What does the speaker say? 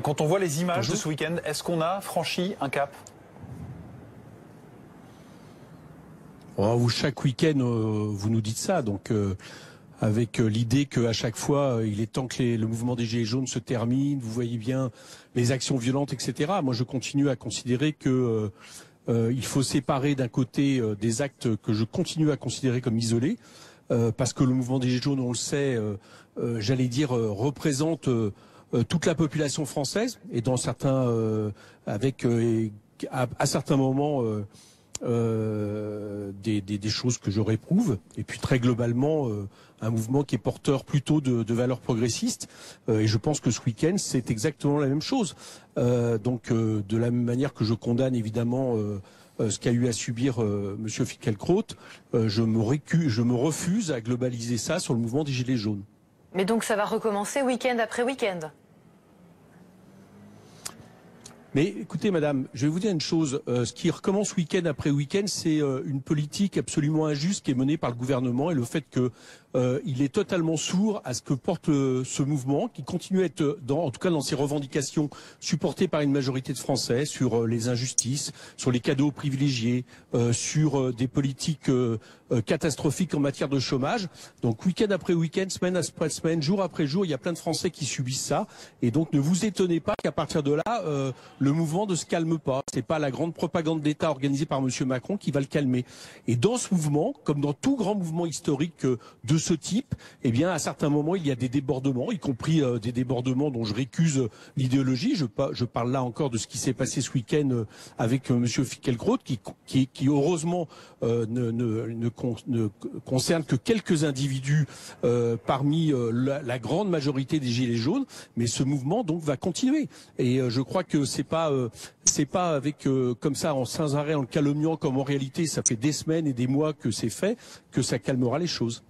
Quand on voit les images Bonjour. de ce week-end, est-ce qu'on a franchi un cap? Chaque week-end, vous nous dites ça, donc avec l'idée qu'à chaque fois, il est temps que le mouvement des Gilets jaunes se termine. Vous voyez bien les actions violentes, etc. Moi, je continue à considérer que il faut séparer d'un côté des actes que je continue à considérer comme isolés, parce que le mouvement des Gilets jaunes, on le sait, j'allais dire, représente toute la population française, et dans certains, à certains moments. Des choses que je réprouve, et puis très globalement un mouvement qui est porteur plutôt de valeurs progressistes, et je pense que ce week-end c'est exactement la même chose. De la même manière que je condamne évidemment ce qu'a eu à subir Monsieur Finkielkraut, je me refuse à globaliser ça sur le mouvement des Gilets jaunes. Mais donc ça va recommencer week-end après week-end? Mais écoutez, madame, je vais vous dire une chose. Ce qui recommence week-end après week-end, c'est une politique absolument injuste qui est menée par le gouvernement, et le fait que il est totalement sourd à ce que porte ce mouvement, qui continue à être, en tout cas dans ses revendications, supporté par une majorité de Français, sur les injustices, sur les cadeaux privilégiés, sur des politiques catastrophiques en matière de chômage. Donc week-end après week-end, semaine après semaine, jour après jour, il y a plein de Français qui subissent ça. Et donc ne vous étonnez pas qu'à partir de là, le mouvement ne se calme pas. C'est pas la grande propagande d'État organisée par Monsieur Macron qui va le calmer. Et dans ce mouvement, comme dans tout grand mouvement historique de ce type, eh bien, à certains moments, il y a des débordements, y compris des débordements dont je récuse l'idéologie. Je parle là encore de ce qui s'est passé ce week-end avec Monsieur Finkielkraut, qui heureusement ne concerne que quelques individus parmi la grande majorité des Gilets jaunes. Mais ce mouvement donc va continuer. Et je crois que c'est pas avec comme ça sans arrêt en le calomniant, comme en réalité ça fait des semaines et des mois que c'est fait, que ça calmera les choses.